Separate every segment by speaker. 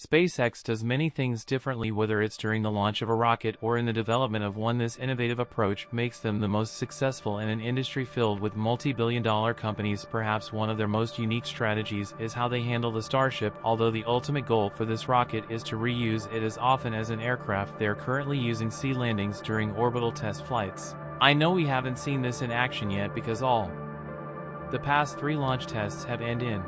Speaker 1: SpaceX does many things differently, whether it's during the launch of a rocket or in the development of one. This innovative approach makes them the most successful in an industry filled with multi-billion-dollar companies. Perhaps one of their most unique strategies is how they handle the Starship. Although the ultimate goal for this rocket is to reuse it as often as an aircraft, they are currently using sea landings during orbital test flights. I know we haven't seen this in action yet because all the past 3 launch tests have ended in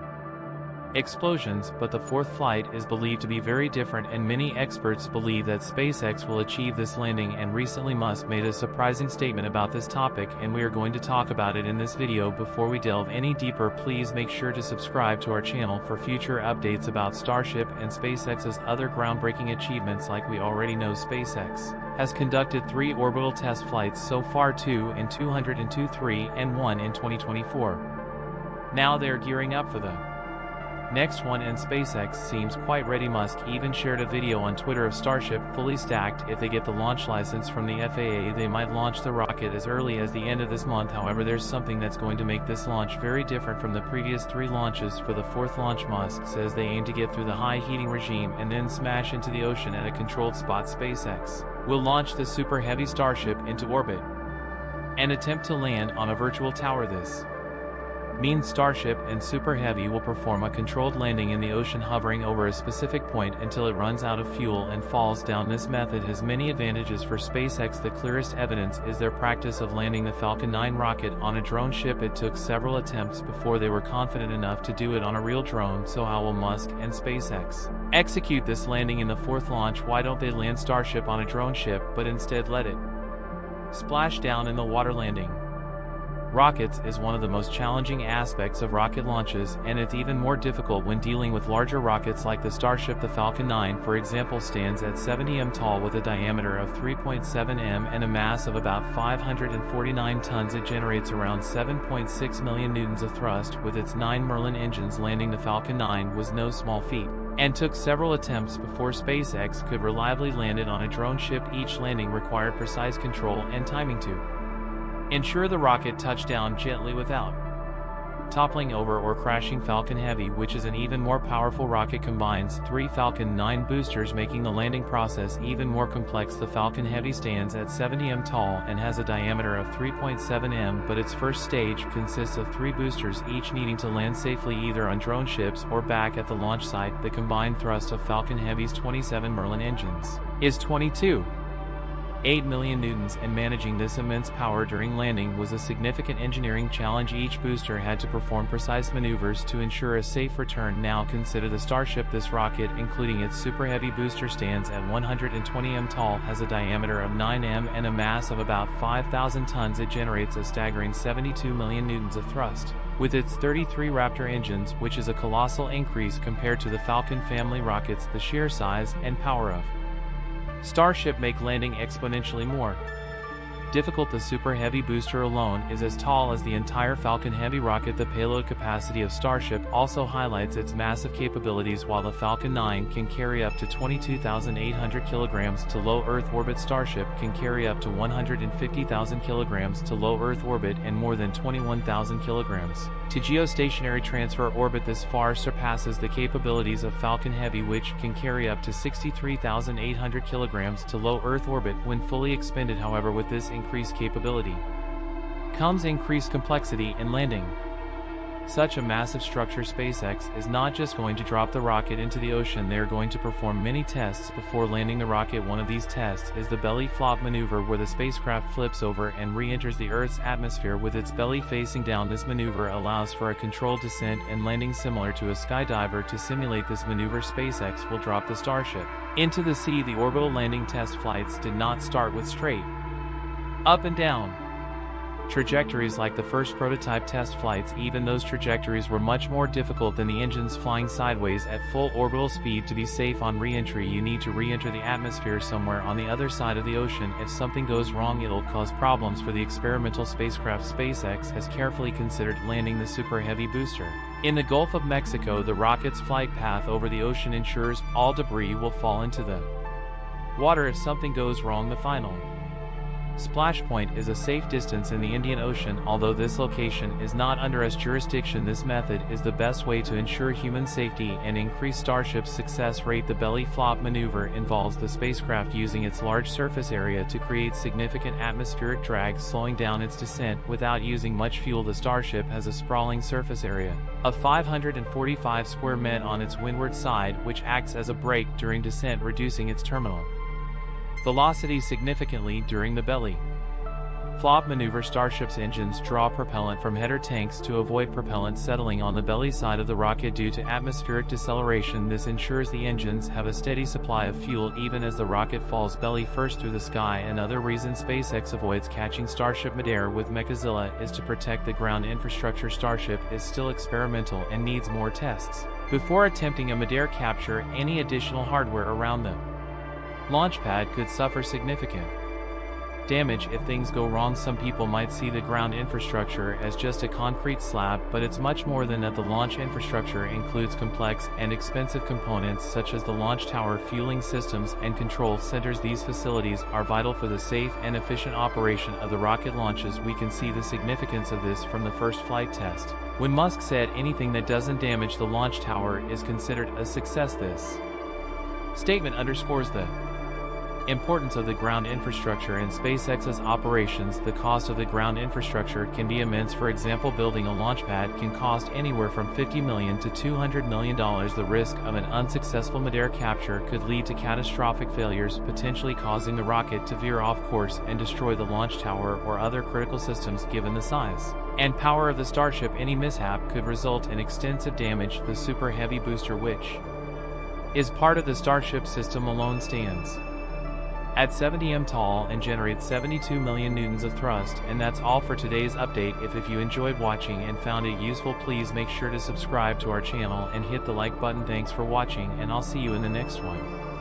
Speaker 1: explosions, but the 4th flight is believed to be very different, and many experts believe that SpaceX will achieve this landing. And recently Musk made a surprising statement about this topic, and we are going to talk about it in this video. Before we delve any deeper, please make sure to subscribe to our channel for future updates about Starship and SpaceX's other groundbreaking achievements. Like we already know, SpaceX has conducted 3 orbital test flights so far, 2 in 202, and 1 in 2024. Now they are gearing up for the next one, and SpaceX seems quite ready. Musk even shared a video on Twitter of Starship fully stacked. If they get the launch license from the FAA, they might launch the rocket as early as the end of this month. However, there's something that's going to make this launch very different from the previous 3 launches. For the 4th launch, Musk says they aim to get through the high heating regime and then smash into the ocean at a controlled spot. SpaceX will launch the Super Heavy Starship into orbit and attempt to land on a virtual tower. This means Starship and Super Heavy will perform a controlled landing in the ocean, hovering over a specific point until it runs out of fuel and falls down. This method has many advantages for SpaceX. The clearest evidence is their practice of landing the Falcon 9 rocket on a drone ship. It took several attempts before they were confident enough to do it on a real drone. So how will Musk and SpaceX execute this landing in the 4th launch? Why don't they land Starship on a drone ship, but instead let it splash down in the water? Landing rockets is one of the most challenging aspects of rocket launches, and it's even more difficult when dealing with larger rockets like the Starship. The Falcon 9, for example, stands at 70 m tall with a diameter of 3.7 m and a mass of about 549 tons. It generates around 7.6 million newtons of thrust with its 9 Merlin engines. Landing the Falcon 9 was no small feat and took several attempts before SpaceX could reliably land it on a drone ship. Each landing required precise control and timing to ensure the rocket touched down gently without toppling over or crashing. Falcon Heavy, which is an even more powerful rocket, combines 3 Falcon 9 boosters, making the landing process even more complex. The Falcon Heavy stands at 70 m tall and has a diameter of 3.7 m, but its first stage consists of 3 boosters, each needing to land safely either on drone ships or back at the launch site. The combined thrust of Falcon Heavy's 27 Merlin engines is 22.8 million newtons, and managing this immense power during landing was a significant engineering challenge. Each booster had to perform precise maneuvers to ensure a safe return. Now consider the Starship. This rocket, including its Super Heavy booster, stands at 120 m tall, has a diameter of 9 m and a mass of about 5,000 tons. It generates a staggering 72 million newtons of thrust with its 33 Raptor engines, which is a colossal increase compared to the Falcon family rockets. The sheer size and power of Starship make landing exponentially more difficult. The Super Heavy booster alone is as tall as the entire Falcon Heavy rocket. The payload capacity of Starship also highlights its massive capabilities. While the Falcon 9 can carry up to 22,800 kilograms to low Earth orbit, Starship can carry up to 150,000 kilograms to low Earth orbit and more than 21,000 kilograms to geostationary transfer orbit. This far surpasses the capabilities of Falcon Heavy, which can carry up to 63,800 kilograms to low Earth orbit when fully expended. However, with this increased capability comes increased complexity in landing such a massive structure. SpaceX is not just going to drop the rocket into the ocean, they are going to perform many tests before landing the rocket. One of these tests is the belly flop maneuver, where the spacecraft flips over and re-enters the Earth's atmosphere with its belly facing down. This maneuver allows for a controlled descent and landing similar to a skydiver. To simulate this maneuver, SpaceX will drop the Starship into the sea. The orbital landing test flights did not start with straight up and down trajectories like the first prototype test flights. Even those trajectories were much more difficult than the engines flying sideways at full orbital speed. To be safe on re-entry, you need to re-enter the atmosphere somewhere on the other side of the ocean. If something goes wrong, it'll cause problems for the experimental spacecraft. SpaceX has carefully considered landing the Super Heavy booster in the Gulf of Mexico. The rocket's flight path over the ocean ensures all debris will fall into the water. If something goes wrong, the final Splash Point is a safe distance in the Indian Ocean. Although this location is not under US jurisdiction, this method is the best way to ensure human safety and increase Starship's success rate. The belly flop maneuver involves the spacecraft using its large surface area to create significant atmospheric drag, slowing down its descent without using much fuel. The Starship has a sprawling surface area of 545 square meters on its windward side, which acts as a brake during descent, reducing its terminal velocity significantly during the belly flop maneuver. Starship's engines draw propellant from header tanks to avoid propellant settling on the belly side of the rocket due to atmospheric deceleration. This ensures the engines have a steady supply of fuel even as the rocket falls belly first through the sky. Another reason SpaceX avoids catching Starship midair with Mechazilla is to protect the ground infrastructure. Starship is still experimental and needs more tests before attempting a midair capture. Any additional hardware around them launch pad could suffer significant damage if things go wrong. Some people might see the ground infrastructure as just a concrete slab, but it's much more than that. The launch infrastructure includes complex and expensive components such as the launch tower, fueling systems, and control centers. These facilities are vital for the safe and efficient operation of the rocket launches. We can see the significance of this from the first flight test, when Musk said anything that doesn't damage the launch tower is considered a success. This statement underscores the importance of the ground infrastructure in SpaceX's operations. The cost of the ground infrastructure can be immense. For example, building a launch pad can cost anywhere from $50 million to $200 million. The risk of an unsuccessful midair capture could lead to catastrophic failures, potentially causing the rocket to veer off course and destroy the launch tower or other critical systems. Given the size and power of the Starship, any mishap could result in extensive damage. The Super Heavy booster, which is part of the Starship system, alone stands at 70 m tall and generates 72 million newtons of thrust. And that's all for today's update. If you enjoyed watching and found it useful, please make sure to subscribe to our channel and hit the like button. Thanks for watching, and I'll see you in the next one.